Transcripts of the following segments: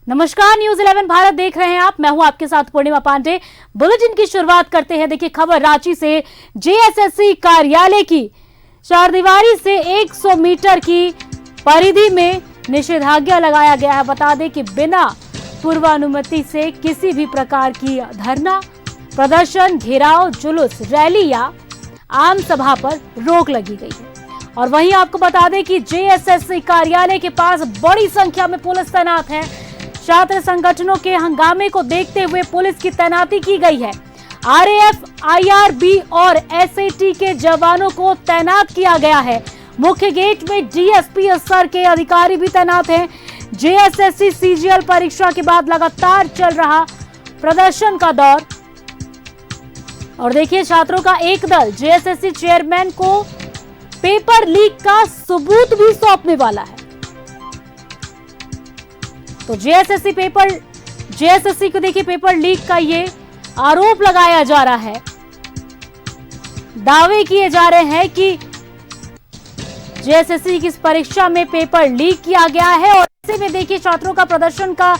नमस्कार, न्यूज 11 भारत देख रहे हैं आप। मैं हूं आपके साथ पूर्णिमा पांडे। बुलेटिन की शुरुआत करते हैं। देखिए खबर रांची से। जेएसएससी कार्यालय की चारदीवारी से 100 मीटर की परिधि में निषेधाज्ञा लगाया गया है। बता दें कि बिना पूर्वानुमति से किसी भी प्रकार की धरना, प्रदर्शन, घेराव, जुलूस, रैली या आम सभा पर रोक लगी गई है। और वहीं आपको बता दें कि जेएसएससी कार्यालय के पास बड़ी संख्या में पुलिस तैनात है। छात्र संगठनों के हंगामे को देखते हुए पुलिस की तैनाती की गई है। आरएएफ, आईआरबी और एसएटी के जवानों को तैनात किया गया है। मुख्य गेट में डीएसपी स्तर के अधिकारी भी तैनात हैं। जेएसएससी सीजीएल परीक्षा के बाद लगातार चल रहा प्रदर्शन का दौर। और देखिए छात्रों का एक दल जेएसएससी चेयरमैन को पेपर लीक का सबूत भी सौंपने वाला है। तो जेएसएससी को देखिए पेपर लीक का ये आरोप लगाया जा रहा है। दावे किए जा रहे हैं कि जेएसएससी की इस परीक्षा में पेपर लीक किया गया है। और ऐसे में देखिए छात्रों का प्रदर्शन का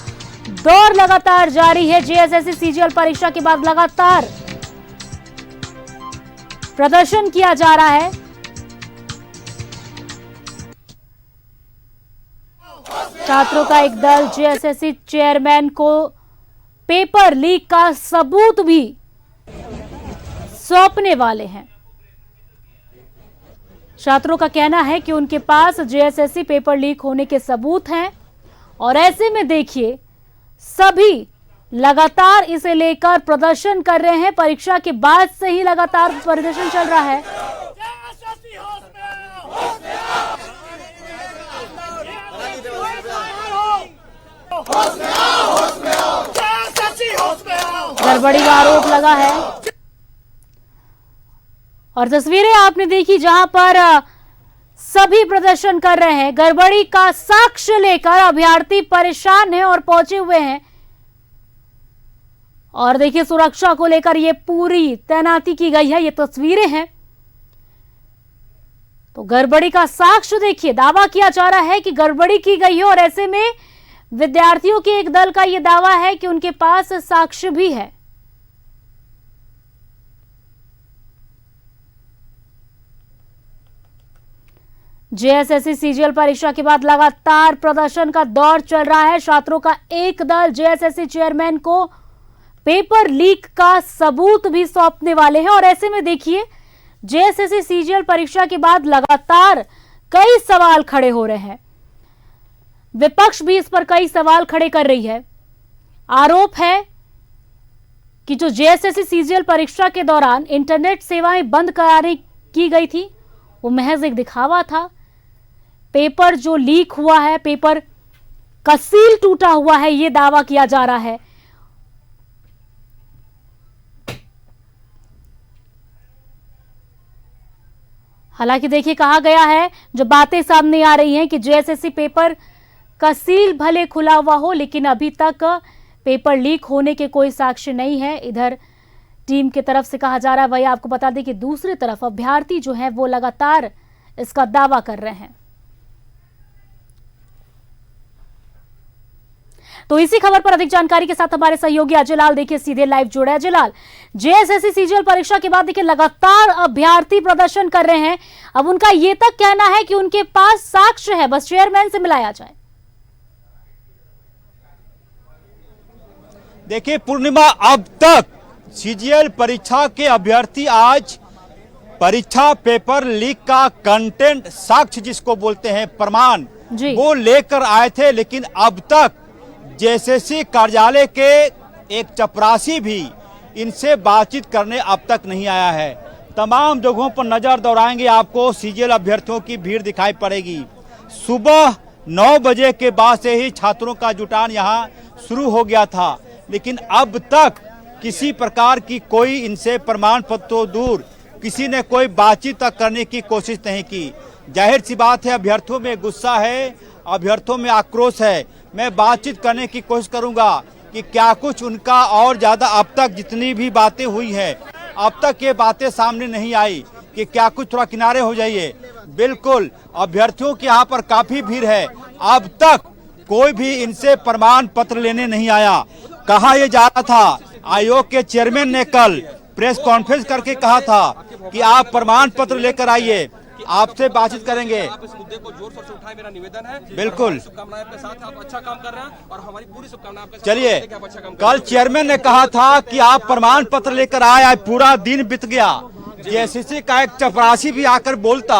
दौर लगातार जारी है। जेएसएससी सीजीएल परीक्षा के बाद लगातार प्रदर्शन किया जा रहा है। छात्रों का एक दल जेएसएससी चेयरमैन को पेपर लीक का सबूत भी सौंपने वाले हैं। छात्रों का कहना है कि उनके पास जेएसएससी पेपर लीक होने के सबूत हैं। और ऐसे में देखिए सभी लगातार इसे लेकर प्रदर्शन कर रहे हैं। परीक्षा के बाद से ही लगातार प्रदर्शन चल रहा है। गड़बड़ी का आरोप लगा है। और तस्वीरें आपने देखी जहां पर सभी प्रदर्शन कर रहे हैं। गड़बड़ी का साक्ष्य लेकर अभ्यर्थी परेशान हैं और पहुंचे हुए हैं। और देखिए सुरक्षा को लेकर ये पूरी तैनाती की गई है। ये तस्वीरें हैं। तो गड़बड़ी का साक्ष्य देखिए, दावा किया जा रहा है कि गड़बड़ी की गई है। और ऐसे में विद्यार्थियों के एक दल का यह दावा है कि उनके पास साक्ष्य भी है। जेएसएससी सीजीएल परीक्षा के बाद लगातार प्रदर्शन का दौर चल रहा है। छात्रों का एक दल जेएसएससी चेयरमैन को पेपर लीक का सबूत भी सौंपने वाले हैं। और ऐसे में देखिए जेएसएससी सीजीएल परीक्षा के बाद लगातार कई सवाल खड़े हो रहे हैं। विपक्ष भी इस पर कई सवाल खड़े कर रही है। आरोप है कि जो जेएसएससी सीजीएल परीक्षा के दौरान इंटरनेट सेवाएं बंद कराने की गई थी वो महज एक दिखावा था। पेपर जो लीक हुआ है, पेपर का सील टूटा हुआ है, यह दावा किया जा रहा है। हालांकि देखिए कहा गया है, जो बातें सामने आ रही हैं कि जेएसएससी पेपर का सील भले खुला हुआ हो लेकिन अभी तक पेपर लीक होने के कोई साक्ष्य नहीं है। इधर टीम की तरफ से कहा जा रहा है। वही आपको बता दें कि दूसरी तरफ अभ्यर्थी जो है वो लगातार इसका दावा कर रहे हैं। तो इसी खबर पर अधिक जानकारी के साथ हमारे सहयोगी अजय लाल देखिए सीधे लाइव जुड़े। अजय लाल, जेएसएससी सीजीएल परीक्षा के बाद देखिए लगातार अभ्यर्थी प्रदर्शन कर रहे हैं। अब उनका यह तक कहना है कि उनके पास साक्ष्य है, बस चेयरमैन से मिलाया जाए। देखिए पूर्णिमा, अब तक सीजीएल परीक्षा के अभ्यर्थी आज परीक्षा पेपर लीक का कंटेंट, साक्ष्य जिसको बोलते हैं, प्रमाण, वो लेकर आए थे। लेकिन अब तक जेएसएससी कार्यालय के एक चपरासी भी इनसे बातचीत करने अब तक नहीं आया है। तमाम जगहों पर नजर दौड़ाएंगे, आपको सीजीएल अभ्यर्थियों की भीड़ दिखाई पड़ेगी। सुबह 9 बजे के बाद से ही छात्रों का जुटान यहाँ शुरू हो गया था। लेकिन अब तक किसी प्रकार की कोई इनसे प्रमाण पत्र तो दूर, किसी ने कोई बातचीत तक करने की कोशिश नहीं की। जाहिर सी बात है, अभ्यर्थियों में गुस्सा है, अभ्यर्थियों में आक्रोश है। मैं बातचीत करने की कोशिश करूंगा कि क्या कुछ उनका और ज्यादा, अब तक जितनी भी बातें हुई है अब तक ये बातें सामने नहीं आई कि क्या कुछ, थोड़ा किनारे हो जाइए। बिल्कुल अभ्यर्थियों की यहाँ पर काफी भीड़ है। अब तक कोई भी इनसे प्रमाण पत्र लेने नहीं आया। कहा यह जा रहा था, आयोग के चेयरमैन ने कल प्रेस कॉन्फ्रेंस करके कहा था कि आप प्रमाण पत्र लेकर आइए, आपसे बातचीत करेंगे। आप इस मुद्दे को जोर शोर से उठाएं, मेरा निवेदन है। बिल्कुल, शुभकामनाएं आपके साथ हैं, आप अच्छा काम कर रहे हैं और हमारी पूरी शुभकामनाएं आपके साथ। चलिए, कि आप अच्छा काम कर कल चेयरमैन ने कहा था कि आप प्रमाण पत्र लेकर आए, आज पूरा दिन बीत गया। जेएसएससी का एक चपरासी भी आकर बोलता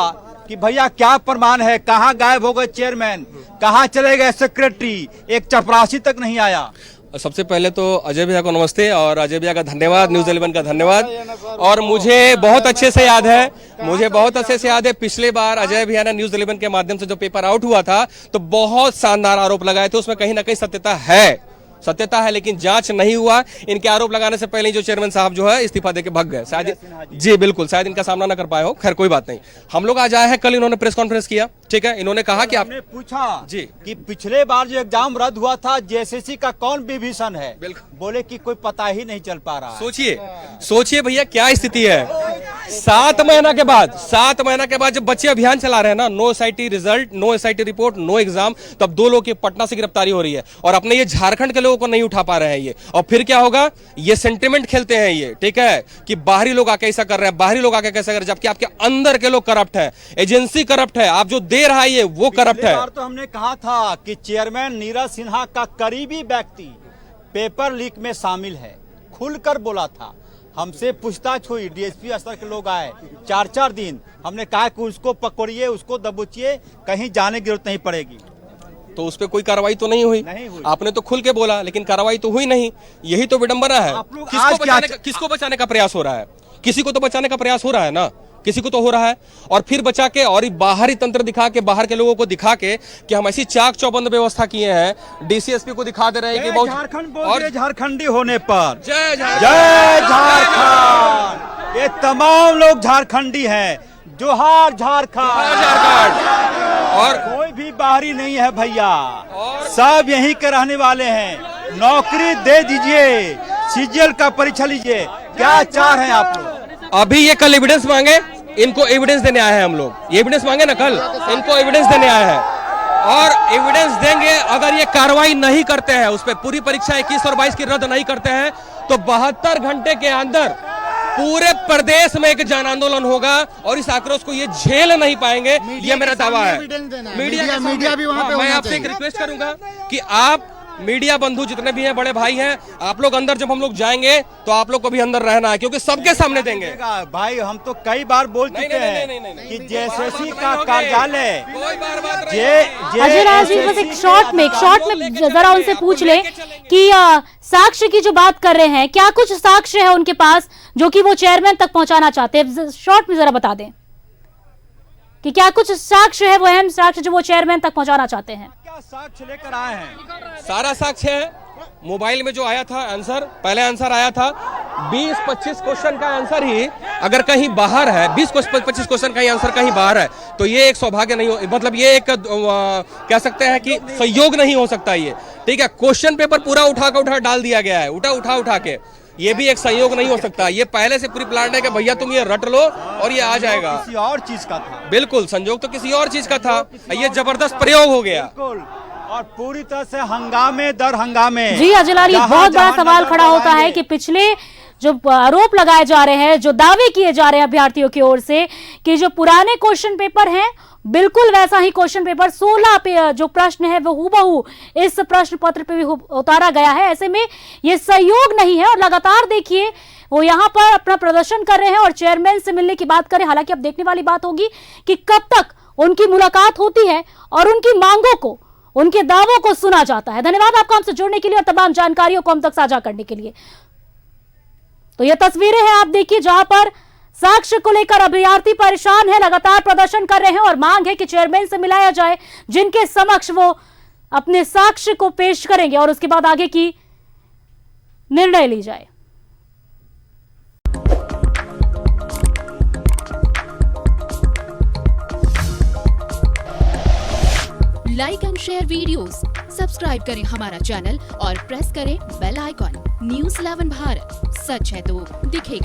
कि भैया क्या प्रमाण है, कहाँ गायब हो गए चेयरमैन, कहाँ चले गए सेक्रेटरी, एक चपरासी तक नहीं आया। सबसे पहले तो अजय भैया को नमस्ते और अजय भैया का धन्यवाद, न्यूज़ 11 का धन्यवाद। और मुझे बहुत अच्छे से याद है, पिछले बार अजय भैया ने न्यूज़ 11 के माध्यम से जो पेपर आउट हुआ था तो बहुत शानदार आरोप लगाए थे, उसमें कहीं ना कहीं सत्यता है, लेकिन जांच नहीं हुआ। इनके आरोप लगाने से पहले जो चेयरमैन साहब जो है इस्तीफा देके भाग गए, शायद जी बिल्कुल, शायद इनका सामना ना कर पाए हो। खैर कोई बात नहीं, हम लोग आज आए हैं। कल इन्होंने प्रेस कॉन्फ्रेंस किया, ठीक है। इन्होंने कहा कि आपने पूछा जी कि पिछले बार जो एग्जाम रद्द हुआ था जेएसएससी का कौन विभीषण है, बोले कि कोई पता ही नहीं चल पा रहा। सोचिए भैया क्या स्थिति है। 7 महीना के बाद जब बच्चे अभियान चला रहे हैं ना, no SIT result, no SIT report, no exam, तब 2 लोगों की पटना से गिरफ्तारी हो रही है और अपने ये झारखंड के लोगों को नहीं उठा पा रहे हैं ये। और फिर क्या होगा, ये सेंटिमेंट खेलते हैं ये, ठीक है, कि बाहरी लोग आके ऐसा कर रहे हैं, बाहरी लोग आके कैसा कर रहे हैं, जबकि आपके अंदर के लोग करप्ट है, एजेंसी करप्ट है, आप जो दे रहा है ये वो करप्ट है। तो हमने कहा था कि चेयरमैन नीरज सिन्हा का करीबी व्यक्ति पेपर लीक में शामिल है, खुलकर बोला था। हमसे पूछताछ हुई, डीएसपी स्तर के लोग आए, 4-4 दिन हमने कहा कि उसको पकड़िए, उसको दबोचिए, कहीं जाने की जरूरत नहीं पड़ेगी। तो उस पर कोई कार्रवाई तो नहीं हुई। आपने तो खुल के बोला, लेकिन कार्रवाई तो हुई नहीं। यही तो विडंबना है। किसको बचाने का प्रयास हो रहा है? किसी को तो बचाने का प्रयास हो रहा है ना, किसी को तो हो रहा है। और फिर बचा के और बाहरी तंत्र दिखा के, बाहर के लोगों को दिखा के कि हम ऐसी चाक चौबंद व्यवस्था किए हैं, डीसीएसपी को दिखा दे रहे हैं कि बहुत और झारखंडी होने पर जय झारखंड, ये तमाम लोग झारखंडी हैं, जोहार झारखंड। और कोई भी बाहरी नहीं है भैया, सब यहीं के रहने वाले हैं। नौकरी दे दीजिए, सीजीएल का परीक्षा लीजिए, क्या चाह रहे हैं आप लोग? अभी ये कल एविडेंस मांगे, इनको एविडेंस देने आए हैं हम लोग। ये एविडेंस मांगे ना कल, इनको एविडेंस देने आए हैं और एविडेंस देंगे। अगर ये कार्रवाई नहीं करते हैं, उस पर पूरी परीक्षा 21 और 22 की रद्द नहीं करते हैं, तो 72 घंटे के अंदर पूरे प्रदेश में एक जन आंदोलन होगा और इस आक्रोश को ये झेल नहीं पाएंगे। ये मेरा दावा है। मीडिया भी वहां पे। मैं आपसे एक रिक्वेस्ट करूंगा कि आप मीडिया बंधु जितने भी हैं, बड़े भाई हैं, आप लोग अंदर जब हम लोग जाएंगे तो आप लोग को भी अंदर रहना है, क्योंकि सबके सामने देंगे। भाई हम तो कई बार बोल चुके हैं कि जेएसएससी का कार्यालय। अजय राज जी, बस एक शॉर्ट में जरा उनसे पूछ ले कि साक्ष्य की जो बात कर रहे हैं, क्या कुछ साक्ष्य है उनके पास जो कि वो चेयरमैन तक पहुंचाना चाहते हैं? शॉर्ट में जरा बता दें कि क्या कुछ साक्ष्य है, वो अहम साक्ष्य जो वो चेयरमैन तक पहुंचाना चाहते हैं। क्या साक्ष्य लेकर आए हैं? सारा साक्ष्य है। मोबाइल में जो आया था आंसर, पहले आंसर आया था 20-25 क्वेश्चन का आंसर ही अगर कहीं बाहर है, 20-25 क्वेश्चन का ही आंसर कहीं बाहर है, तो ये एक सौभाग्य नहीं हो, मतलब ये एक कह सकते हैं कि संयोग नहीं हो सकता ये, ठीक है। क्वेश्चन पेपर पूरा उठा डाल दिया गया है, उठा के, ये भी एक संयोग नहीं हो सकता। ये पहले से पूरी प्लान है कि भैया तुम ये रट लो और ये आ जाएगा। किसी और चीज का था। बिल्कुल, संयोग तो किसी और चीज का था। ये जबरदस्त प्रयोग हो गया और पूरी तरह से हंगामे दर हंगामे। जी अजय लाल, ये बहुत बड़ा सवाल खड़ा होता है कि पिछले जो आरोप लगाए जा रहे हैं, जो दावे किए जा रहे हैं अभ्यर्थियों की ओर से कि जो पुराने क्वेश्चन पेपर हैं, बिल्कुल वैसा ही क्वेश्चन पेपर 16 पे जो प्रश्न है वो हूबहू इस प्रश्न पत्र पे भी उतारा गया है। ऐसे में ये सहयोग नहीं है और लगातार देखिए वो यहाँ पर अपना प्रदर्शन कर रहे हैं और चेयरमैन से मिलने की बात करें। हालांकि अब देखने वाली बात होगी कि कब तक उनकी मुलाकात होती है और उनकी मांगों को, उनके दावों को सुना जाता है। धन्यवाद आपको हमसे जुड़ने के लिए और तमाम जानकारियों को हम तक साझा करने के लिए। तो ये तस्वीरें हैं, आप देखिए, जहां पर साक्ष्य को लेकर अभ्यर्थी परेशान है, लगातार प्रदर्शन कर रहे हैं और मांग है कि चेयरमैन से मिलाया जाए, जिनके समक्ष वो अपने साक्ष्य को पेश करेंगे और उसके बाद आगे की निर्णय ली जाए। Like and share videos, subscribe करें हमारा चैनल और प्रेस करें बेल आइकॉन। न्यूज़ 11 भारत, सच है तो दिखेगा।